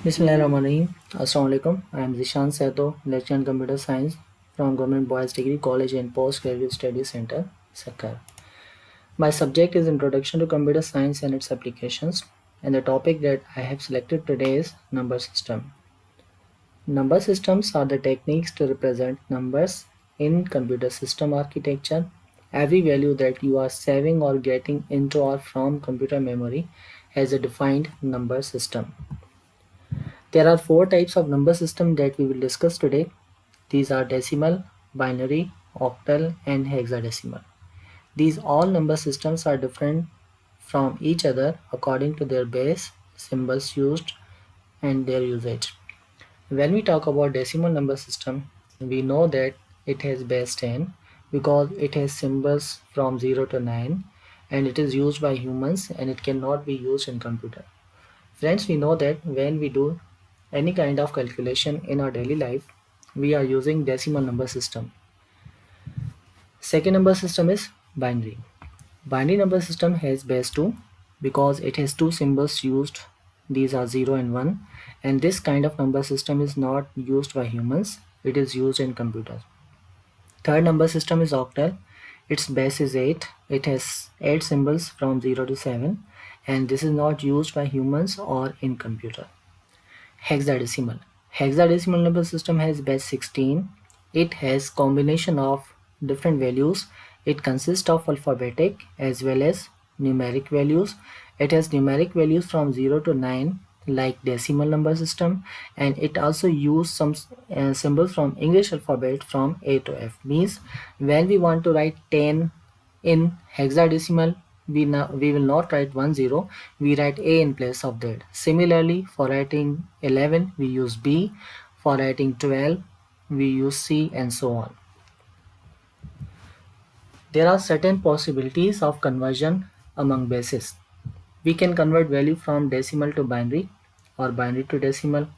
Bismillahirrahmanirrahim. Assalamualaikum. I am Zishan Seto, lecturer in computer science from Government Boys Degree College and Postgraduate Studies Center, Sakkar. My subject is Introduction to Computer Science and its Applications, and the topic that I have selected today is number system. Number systems are the techniques to represent numbers in computer system architecture. Every value that you are saving or getting into or from computer memory has a defined number system. There are four types of number system that we will discuss today. These are decimal, binary, octal, and hexadecimal. These all number systems are different from each other according to their base, symbols used, and their usage. When we talk about decimal number system, we know that it has base 10 because it has symbols from 0 to 9 and it is used by humans and it cannot be used in computer. Friends, we know that when we do any kind of calculation in our daily life, we are using decimal number system. Second number system is binary. Binary number system has base 2 because it has two symbols used. These are 0 and 1, and this kind of number system is not used by humans, it is used in computers. Third number system is octal. Its base is 8. It has 8 symbols from 0 to 7, and this is not used by humans or in computer. Hexadecimal. Hexadecimal number system has base 16. It has combination of different values. It consists of alphabetic as well as numeric values. It has numeric values from 0 to 9 like decimal number system, and it also use some symbols from English alphabet from A to F. Means when we want to write 10 in hexadecimal, we will not write 10, we write A in place of that. Similarly, for writing 11 we use B, for writing 12 we use C, and so on. There are certain possibilities of conversion among bases. We can convert value from decimal to binary or binary to decimal.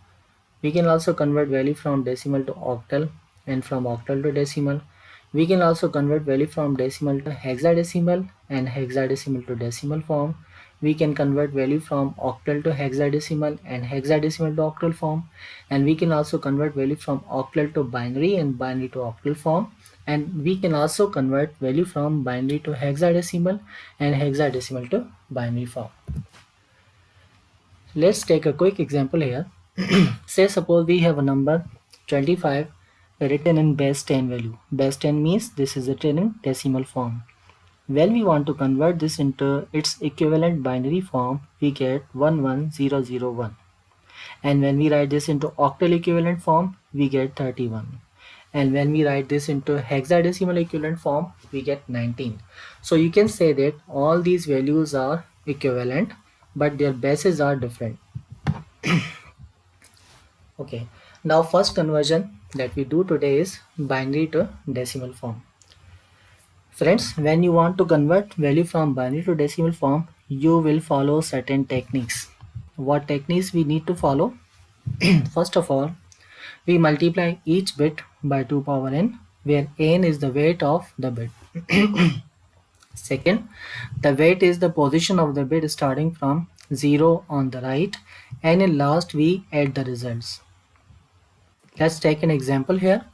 We can also convert value from decimal to octal and from octal to decimal. We can also convert value from decimal to hexadecimal and hexadecimal to decimal form. We can convert value from octal to hexadecimal and hexadecimal to octal form. And we can also convert value from octal to binary and binary to octal form. And we can also convert value from binary to hexadecimal and hexadecimal to binary form. Let's take a quick example here. Say suppose we have a number 25 written in base 10 value. Base 10 means this is written in decimal form. When we want to convert this into its equivalent binary form, we get 11001. And when we write this into octal equivalent form, we get 31. And when we write this into hexadecimal equivalent form, we get 19. So you can say that all these values are equivalent, but their bases are different. Okay, now first conversion that we do today is binary to decimal form. Friends, when you want to convert value from binary to decimal form, you will follow certain techniques. What techniques we need to follow? First of all, we multiply each bit by 2 power n, where n is the weight of the bit. Second, the weight is the position of the bit starting from 0 on the right, and in last we add the results. Let's take an example here.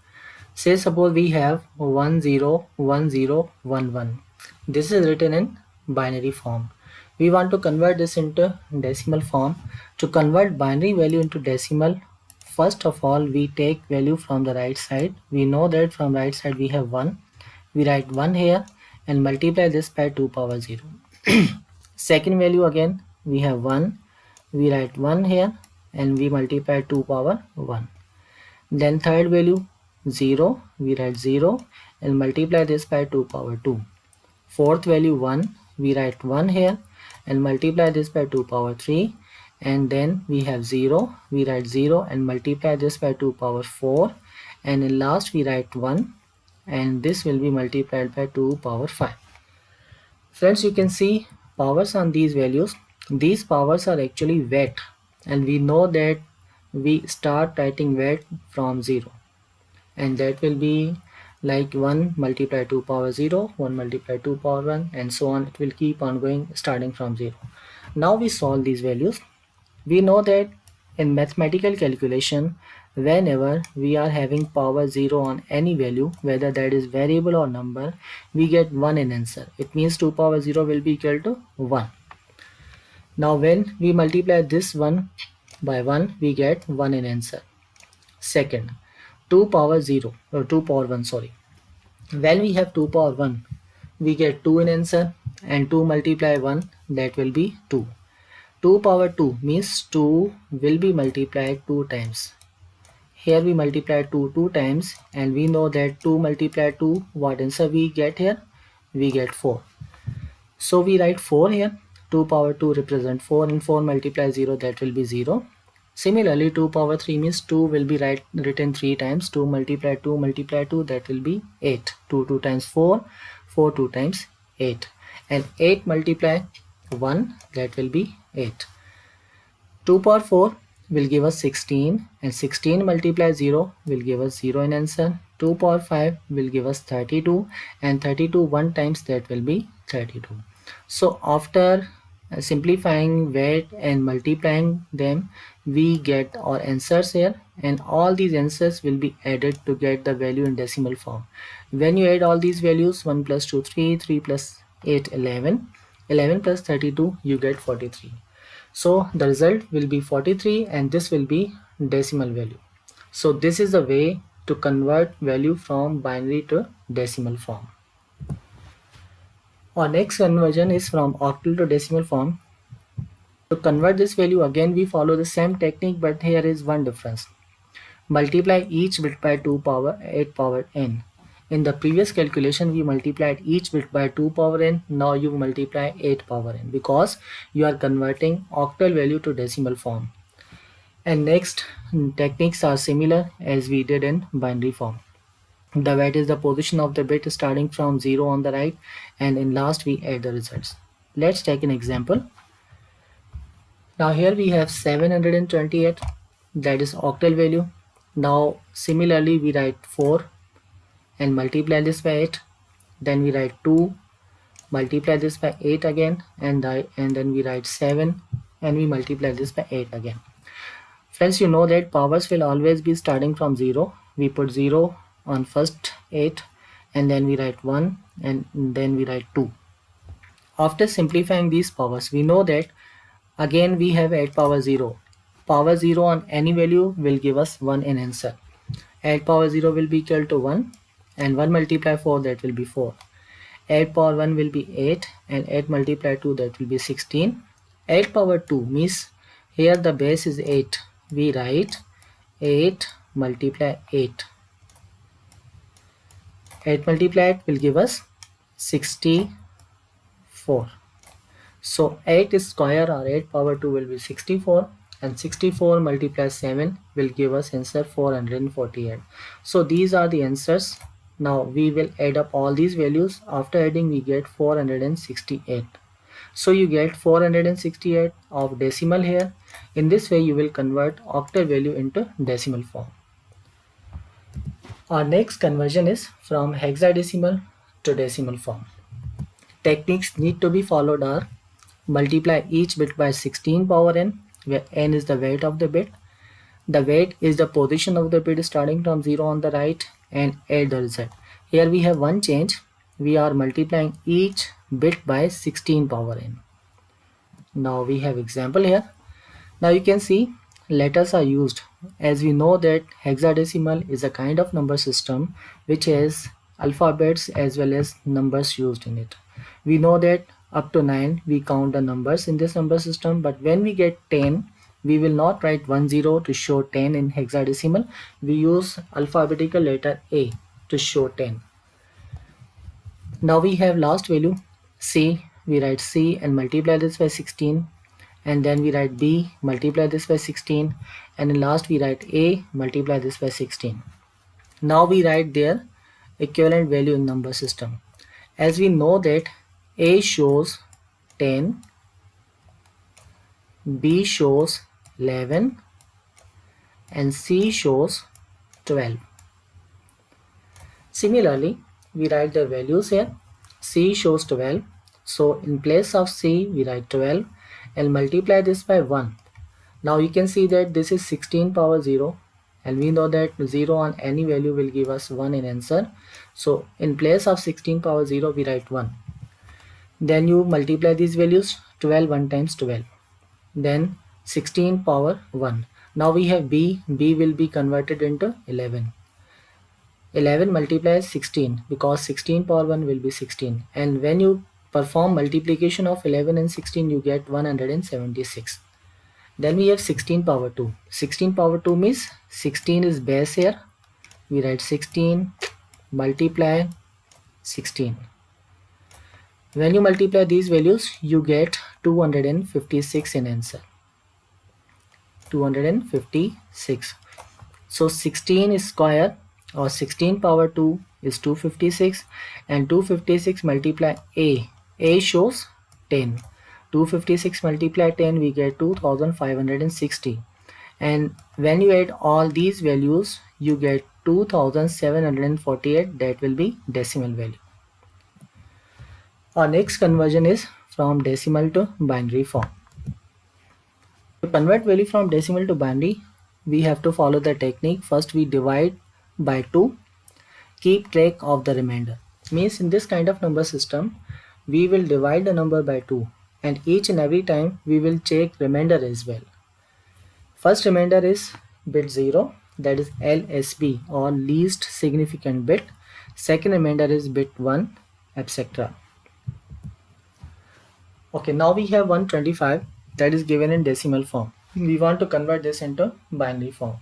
Say suppose we have 101011. This is written in binary form. We want to convert this into decimal form. To convert binary value into decimal, first of all we take value from the right side. We know that from right side we have 1. We write 1 here and multiply this by 2 power 0. Second value again we have 1. We write 1 here and we multiply 2 power 1. Then third value 0, we write 0 and multiply this by 2 power 2. Fourth value 1, we write 1 here and multiply this by 2 power 3. And then we have 0, we write 0 and multiply this by 2 power 4. And in last we write 1 and this will be multiplied by 2 power 5. Friends, you can see powers on these values. These powers are actually weight, and we know that we start writing weight from 0, and that will be like 1 multiply 2 power 0, 1 multiply 2 power 1, and so on. It will keep on going starting from 0. Now we solve these values. We know that In mathematical calculation, whenever we are having power 0 on any value, whether that is variable or number, we get 1 in answer. It means 2 power 0 will be equal to 1. Now when we multiply this 1 by 1, we get 1 in answer. Second, 2 power 0 or 2 power 1, sorry. When we have 2 power 1, we get 2 in answer, and 2 multiply 1, that will be 2. 2 power 2 means 2 will be multiplied 2 times. Here we multiply 2 2 times, and we know that 2 multiply 2, what answer we get here? We get 4. So we write 4 here. 2 power 2 represent 4, and 4 multiply 0, that will be 0. Similarly, 2 power 3 means 2 will be written 3 times. 2 multiply 2, that will be 8. 2 2 times 4, 4 2 times 8. And 8 multiply 1, that will be 8. 2 power 4 will give us 16, and 16 multiply 0 will give us 0 in answer. 2 power 5 will give us 32, and 32 1 times, that will be 32. So after simplifying weight and multiplying them, we get our answers here, and all these answers will be added to get the value in decimal form. When you add all these values, 1 plus 2 3, 3 plus 8 11, 11 plus 32, you get 43. So the result will be 43, and this will be decimal value. So this is the way to convert value from binary to decimal form. Our next conversion is from octal to decimal form. To convert this value, again we follow the same technique, but here is one difference. Multiply each bit by 2 power 8 power n. In the previous calculation, we multiplied each bit by 2 power n. Now you multiply 8 power n, because you are converting octal value to decimal form. And next techniques are similar as we did in binary form. The weight is the position of the bit starting from 0 on the right, and in last we add the results. Let's take an example. Now here we have 728, that is octal value. Now similarly we write 4 and multiply this by 8. Then we write 2, multiply this by 8 again, and then we write 7 and we multiply this by 8 again. Friends, you know that powers will always be starting from 0. We put 0 on first 8, and then we write 1, and then we write 2. After simplifying these powers, we know that again we have 8 power 0. Power 0 on any value will give us 1 in answer. 8 power 0 will be equal to 1, and 1 multiply 4, that will be 4. 8 power 1 will be 8, and 8 multiply 2, that will be 16. 8 power 2 means here the base is 8. We write 8 multiply 8. 8 multiplied will give us 64. So 8 square or 8 power 2 will be 64, and 64 multiplied 7 will give us answer 448. So these are the answers. Now we will add up all these values. After adding, we get 468. So you get 468 of decimal here. In this way you will convert octal value into decimal form. Our next conversion is from hexadecimal to decimal form. Techniques need to be followed are: multiply each bit by 16 power n, where n is the weight of the bit. The weight is the position of the bit starting from 0 on the right, and add the result. Here we have one change. We are multiplying each bit by 16 power n. Now we have example here. Now you can see letters are used, as we know that hexadecimal is a kind of number system which has alphabets as well as numbers used in it. We know that up to 9 we count the numbers in this number system, but when we get 10, we will not write 10 to show 10 in hexadecimal. We use alphabetical letter A to show 10. Now we have last value C. We write C and multiply this by 16, and then we write B, multiply this by 16, and in last we write A, multiply this by 16. Now we write their equivalent value in number system. As we know that A shows 10, B shows 11, and C shows 12. Similarly, we write the values here. C shows 12, so in place of C we write 12 and multiply this by 1. Now you can see that this is 16 power 0, and we know that 0 on any value will give us 1 in answer. So in place of 16 power 0 we write 1. Then you multiply these values. 12 1 times 12, then 16 power 1. Now we have b will be converted into 11. 11 multiplies 16 because 16 power 1 will be 16, and when you perform multiplication of 11 and 16 you get 176. Then we have 16 power 2. 16 power 2 means 16 is base here. We write 16 multiply 16. When you multiply these values, you get 256 in answer. 256. So 16 square or 16 power 2 is 256, and 256 multiply a. A shows 10. 256 multiply 10, we get 2560. And when you add all these values, you get 2748. That will be decimal value. Our next conversion is from decimal to binary form. To convert value from decimal to binary, we have to follow the technique. First we divide by 2, keep track of the remainder. Means in this kind of number system, we will divide the number by 2, and each and every time we will check remainder as well. First remainder is bit 0, that is LSB or least significant bit. Second remainder is bit 1, etc. Okay, now we have 125 that is given in decimal form. We want to convert this into binary form.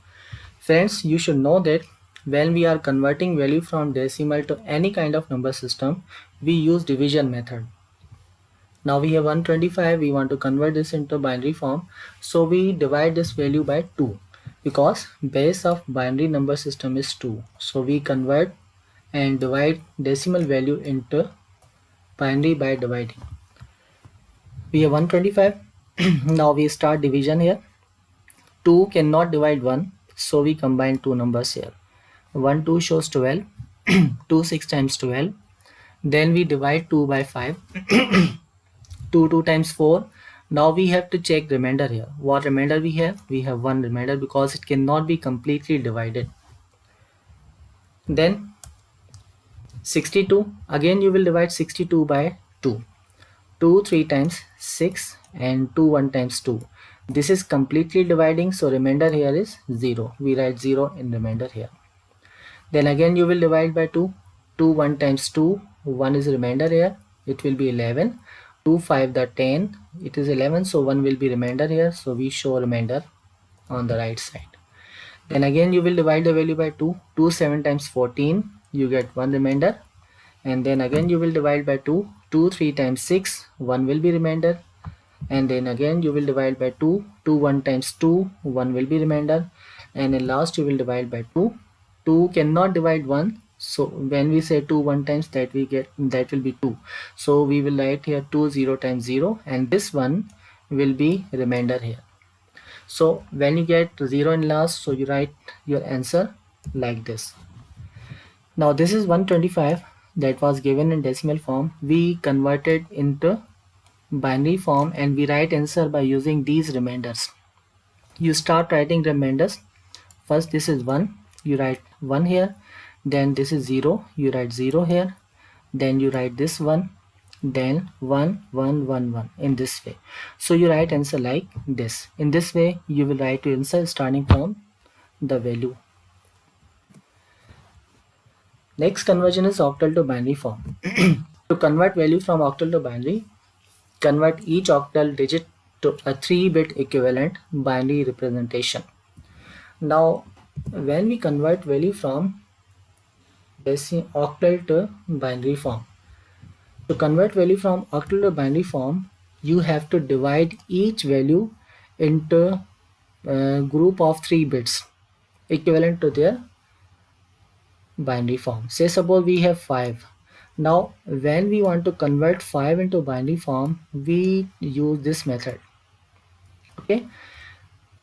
Friends, you should know that when we are converting value from decimal to any kind of number system, we use division method. Now we have 125, we want to convert this into binary form. So we divide this value by 2 because base of binary number system is 2. So we convert and divide decimal value into binary by dividing. We have 125. Now we start division here. 2 cannot divide 1, so we combine two numbers here. 1 2 shows 12. 2 6 times 12. Then we divide 2 by 5. 2 2 times 4. Now we have to check remainder here. What remainder we have? We have 1 remainder because it cannot be completely divided. Then 62. Again you will divide 62 by 2. 2 3 times 6 and 2 1 times 2. This is completely dividing, so remainder here is 0. We write 0 in remainder here. Then again you will divide by 2. 2 1 times 2. 1 is remainder here. It will be 11. 2 5 the 10. It is 11, so 1 will be remainder here. So we show remainder on the right side. Then again you will divide the value by 2. 2 7 times 14. You get 1 remainder. And then again you will divide by 2. 2 3 times 6. 1 will be remainder. And then again you will divide by 2. 2 1 times 2. 1 will be remainder. And then last you will divide by 2. 2 cannot divide 1. So when we say 2 1 times, that will be 2. So we will write here 2 0 times 0, and this one will be remainder here. So when you get 0 in last, so you write your answer like this. Now this is 125 that was given in decimal form. We converted into binary form and we write answer by using these remainders. You start writing remainders. First this is 1, you write 1 here. Then this is 0, you write 0 here. Then you write this one, then 1 1 1 1 in this way. So you write answer like this. In this way you will write your answer starting from the value. Next conversion is octal to binary form. To convert value from octal to binary, convert each octal digit to a 3-bit equivalent binary representation. Now when we convert value from octal to binary form, to convert value from octal to binary form, you have to divide each value into a group of 3 bits equivalent to their binary form. Say suppose we have 5. Now when we want to convert 5 into binary form, we use this method. Okay,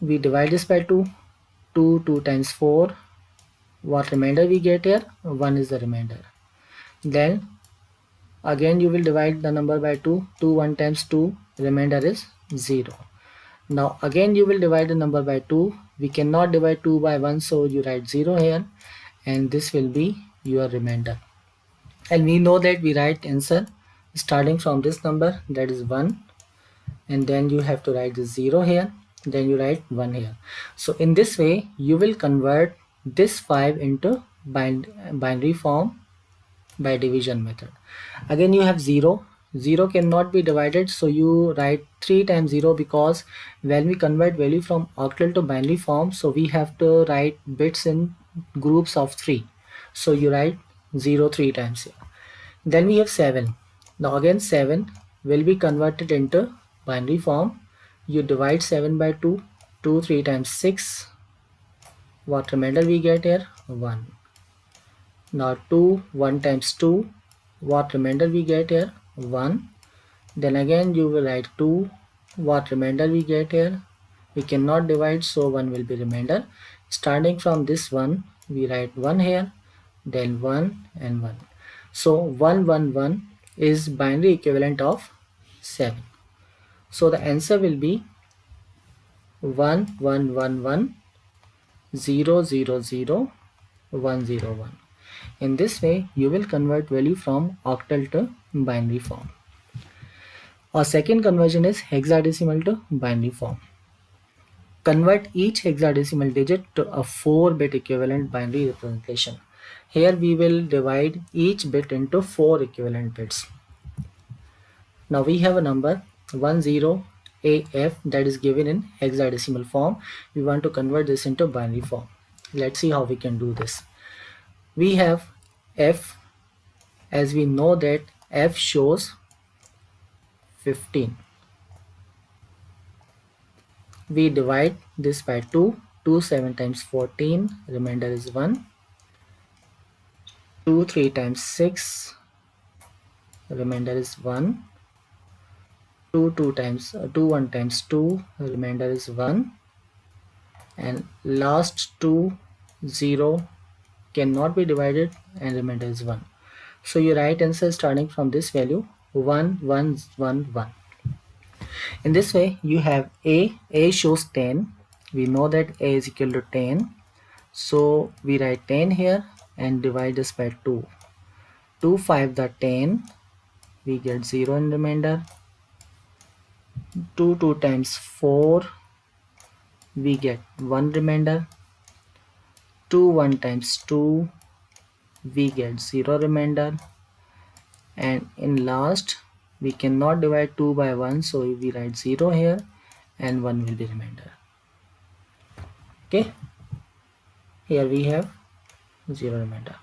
we divide this by 2. 2 2 times 4. What remainder we get here? 1 is the remainder. Then again you will divide the number by 2. 2 1 times 2, remainder is 0. Now again you will divide the number by 2. We cannot divide 2 by 1, so you write 0 here, and this will be your remainder. And we know that we write answer starting from this number, that is 1, and then you have to write the 0 here, then you write 1 here. So in this way you will convert this 5 into binary form by division method. Again you have 0. 0 cannot be divided, so you write 3 times 0, because when we convert value from octal to binary form, so we have to write bits in groups of 3. So you write 0 3 times here. Then we have 7. Now again 7 will be converted into binary form. You divide 7 by 2. 2 3 times 6. What remainder we get here? 1. Now 2 1 times 2. What remainder we get here? 1. Then again you will write 2. What remainder we get here? We cannot divide, so 1 will be remainder. Starting from this 1, we write 1 here, then 1 and 1. So 1 1 1 is binary equivalent of 7. So the answer will be 1 1 1 1 0 0 0 1 0 1. In this way you will convert value from octal to binary form. Our second conversion is hexadecimal to binary form. Convert each hexadecimal digit to a 4-bit equivalent binary representation. Here we will divide each bit into 4 equivalent bits. Now we have a number 10AF that is given in hexadecimal form. We want to convert this into binary form. Let's see how we can do this. We have F, as we know that F shows 15. We divide this by 2. 2 7 times 14, remainder is 1. 2 3 times 6, remainder is 1. 2 1 times 2, remainder is 1. And last 2 0 cannot be divided, and remainder is 1. So your right answer starting from this value 1 1 1 1. In this way you have A shows 10. We know that A is equal to 10, so we write 10 here and divide this by 2. 2 5 the 10, we get 0 in remainder. 2 2 times 4, we get 1 remainder. 2 1 times 2, we get 0 remainder. And in last we cannot divide 2 by 1, so we write 0 here and 1 will be remainder. Okay, here we have 0 remainder.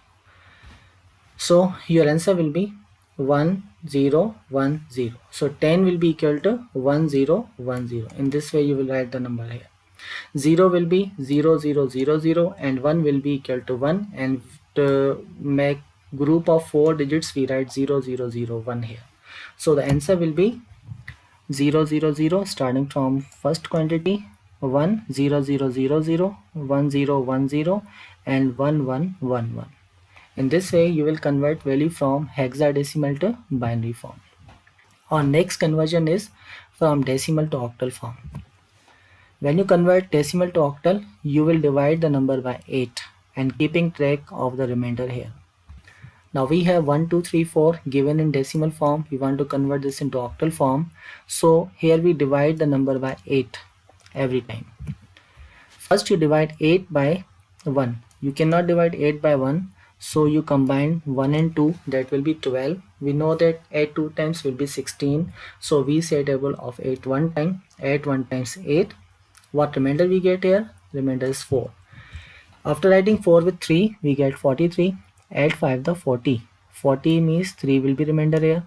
So your answer will be 1 0 1 0. So 10 will be equal to 1 0 1 0. In this way you will write the number here. 0 will be 0 0 0 0 and 1 will be equal to 1, and to make group of 4 digits we write 0 0 0 1 here. So the answer will be 0 0 0 starting from first quantity 1 0 0 0 0 1 0 1 0 and 1 1 1 1. In this way you will convert value from hexadecimal to binary form. Our next conversion is from decimal to octal form. When you convert decimal to octal, you will divide the number by 8 and keeping track of the remainder here. Now we have 1 2 3 4 given in decimal form. We want to convert this into octal form, so here we divide the number by 8 every time. First you divide 8 by 1. You cannot divide 8 by 1, so you combine 1 and 2, that will be 12. We know that 8 2 times will be 16, so we say table of 8 1 time. 8 1 times 8. What remainder we get here? Remainder is 4. After writing 4 with 3, we get 43. Add 5 the 40. 40 means 3 will be remainder here.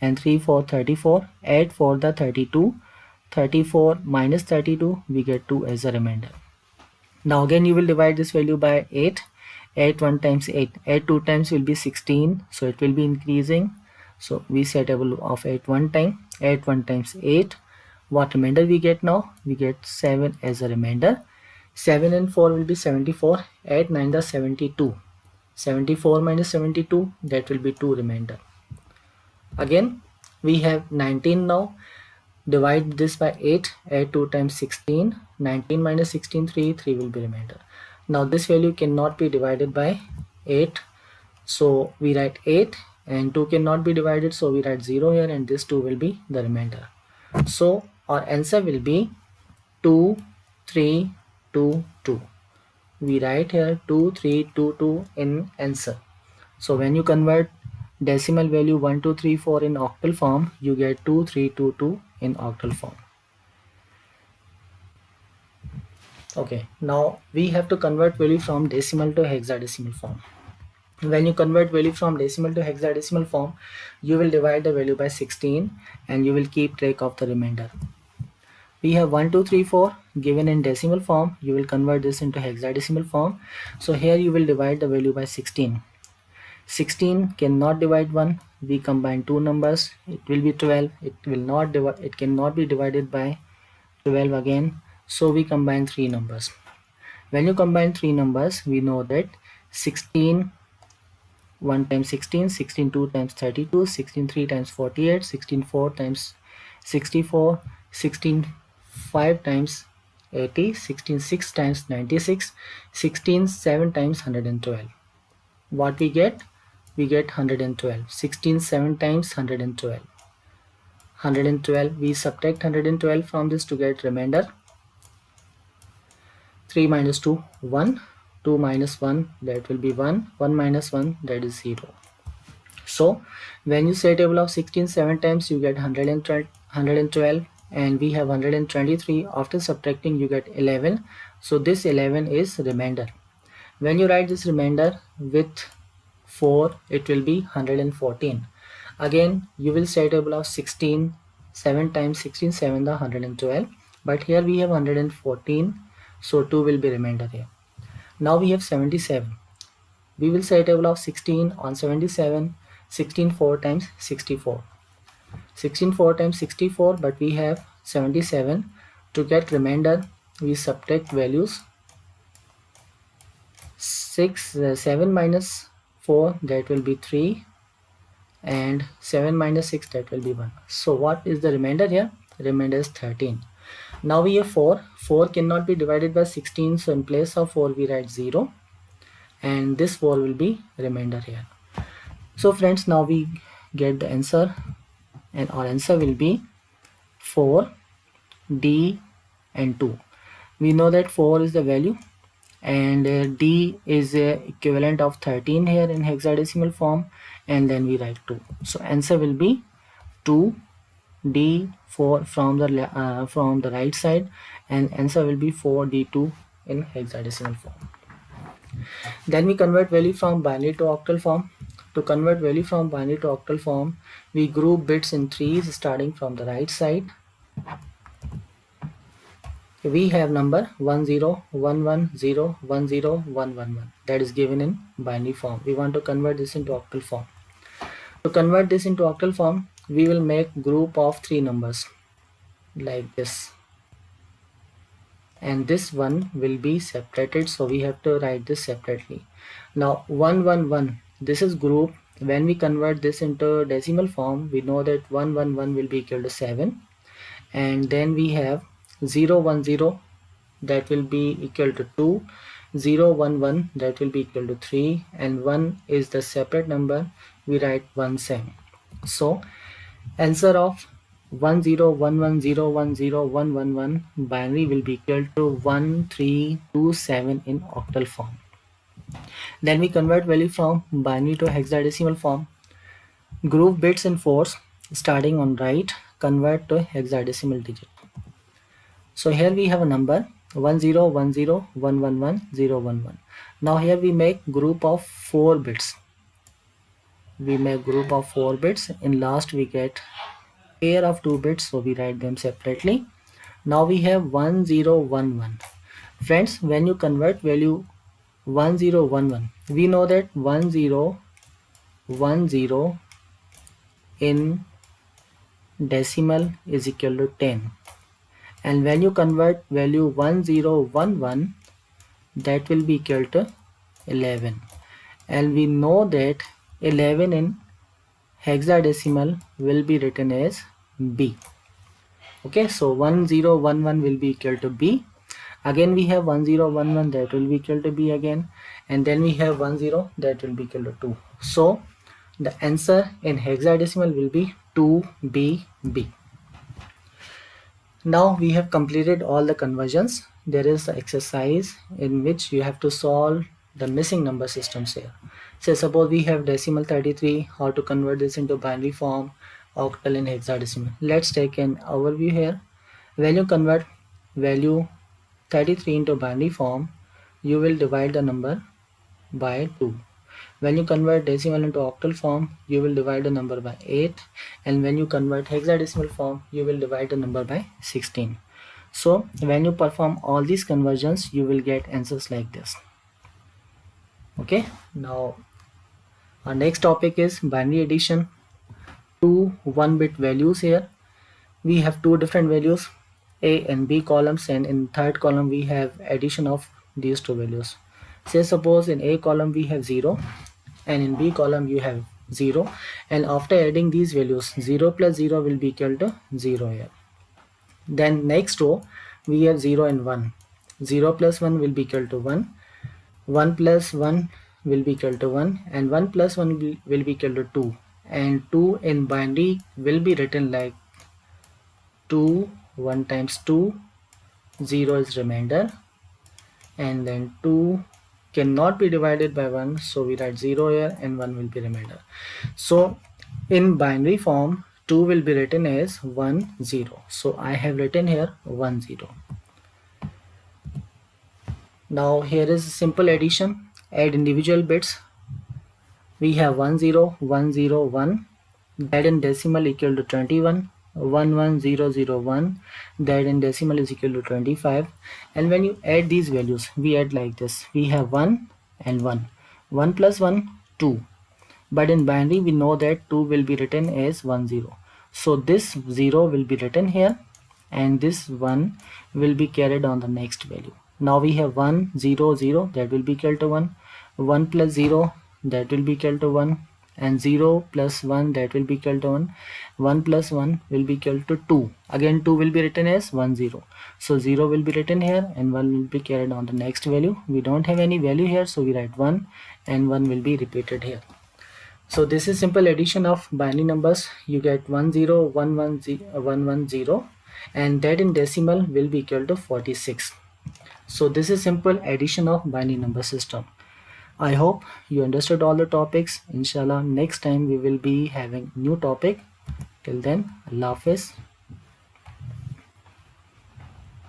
And 3 4 34. Add 4 the 32. 34 minus 32, we get 2 as a remainder. Now again you will divide this value by 8. 8 1 times 8. 8 2 times will be 16, so it will be increasing. So we say table of 8 1 time. 8 1 times 8. What remainder we get now? We get 7 as a remainder. 7 and 4 will be 74. Add 9 the 72. 74 minus 72, that will be 2 remainder. Again we have 19 now. Divide this by 8, add 2 times 16, 19 minus 16, 3 will be remainder. Now this value cannot be divided by 8, so we write 8, and 2 cannot be divided, so we write 0 here, and this 2 will be the remainder. So our answer will be 2, 3, 2, 2. We write here 2, 3, 2, 2 in answer. So when you convert decimal value 1, 2, 3, 4 in octal form, you get 2, 3, 2, 2 in octal form. Okay, now we have to convert value from decimal to hexadecimal form. When you convert value from decimal to hexadecimal form, you will divide the value by 16 and you will keep track of the remainder. We have 1, 2, 3, 4 given in decimal form. You will convert this into hexadecimal form. So here you will divide the value by 16. 16 cannot divide 1. We combine two numbers. It will be 12. It cannot be divided by 12 again. So we combine three numbers. When you combine three numbers, we know that 16 1 times 16, 16 2 times 32, 16 3 times 48, 16 4 times 64, 16 5 times 80, 16 6 times 96, 16 7 times 112. What we get? We get 112. 16 7 times 112. 112. We subtract 112 from this to get remainder. 3 minus 2, 1. 2 minus 1, that will be 1. 1 minus 1, that is 0. So when you say table of 16 7 times, you get 112, and we have 123. After subtracting, you get 11. So this 11 is remainder. When you write this remainder with 4, it will be 114. Again, you will say table of 16 7 times 16 7 the 112, but here we have 114, so 2 will be remainder here. Now we have 77. We will say table of 16 on 77. 16 4 times 64. 16 4 times 64, but we have 77. To get remainder, we subtract values. 7 minus 4, that will be 3, and 7 minus 6, that will be 1. So what is the remainder here? Remainder is 13. Now we have 4. 4 cannot be divided by 16, so in place of 4 we write 0, and this 4 will be remainder here. So friends, now we get the answer, and our answer will be 4, D and 2. We know that 4 is the value, and D is equivalent of 13 here in hexadecimal form, and then we write 2. So answer will be 2, D, 4 from the right side, and answer will be 4, D2 in hexadecimal form. Then we convert value from binary to octal form. To convert value from binary to octal form, we group bits in threes starting from the right side. We have number 10, 11, 0, 10, 111. That is given in binary form. We want to convert this into octal form. To convert this into octal form, we will make group of three numbers like this, and this one will be separated, so we have to write this separately. Now 111, this is group. When we convert this into decimal form, we know that 111 will be equal to 7, and then we have 010, that will be equal to 2, 011, that will be equal to 3, and 1 is the separate number. We write 17. So answer of 1011010111 binary will be equal to 1327 in octal form. Then we convert value from binary to hexadecimal form. Group bits in fours starting on right, convert to hexadecimal digit. So here we have a number 1010111011. Now here we make group of 4 bits. We make group of 4 bits. In last we get pair of 2 bits, so we write them separately. Now we have 1011. Friends, when you convert value 1011, we know that 1010 in decimal is equal to 10, and when you convert value 1011, that will be equal to 11, and we know that 11 in hexadecimal will be written as B. Okay, so 1011 will be equal to B. Again we have 1011 that will be equal to B again, and then we have 10 that will be equal to 2. So the answer in hexadecimal will be 2BB. Now we have completed all the conversions. There is an exercise in which you have to solve the missing number systems here. So suppose we have decimal 33, how to convert this into binary form, octal and hexadecimal. Let's take an overview here. When you convert value 33 into binary form, you will divide the number by 2. When you convert decimal into octal form, you will divide the number by 8, and when you convert hexadecimal form, you will divide the number by 16. So when you perform all these conversions, you will get answers like this. Okay, now our next topic is binary addition. Two 1-bit values here. We have two different values, A and B columns, and in third column we have addition of these two values. Say suppose in A column we have 0 and in B column you have 0, and after adding these values 0 plus 0 will be equal to 0 here. Then next row we have 0 and 1. 0 plus 1 will be equal to 1. 1 plus 1 will be equal to 1, and 1 plus 1 will be equal to 2, and 2 in binary will be written like 2, 1 times 2, 0 is remainder, and then 2 cannot be divided by 1, so we write 0 here and 1 will be remainder. So in binary form 2 will be written as 1 0, so I have written here 1 0. Now here is simple addition. Add individual bits. We have 1 0 1 0 1, that in decimal equal to 21. 1 1 0 0 1, that in decimal is equal to 25, and when you add these values we add like this. We have 1 and 1. 1 plus 1 2, but in binary we know that 2 will be written as 1 0, so this 0 will be written here and this 1 will be carried on the next value. Now we have 1 0 0, that will be equal to 1. 1 plus 0, that will be equal to 1, and 0 plus 1, that will be equal to 1. 1 plus 1 will be equal to 2. Again 2 will be written as 1 0, so 0 will be written here and 1 will be carried on the next value. We don't have any value here, so we write 1 and 1 will be repeated here. So this is simple addition of binary numbers. You get 1 0 1 1 0 1 1 0, and that in decimal will be equal to 46. So this is simple addition of binary number system. I hope you understood all the topics. Inshallah next time we will be having new topic. Till then, Allah Hafiz.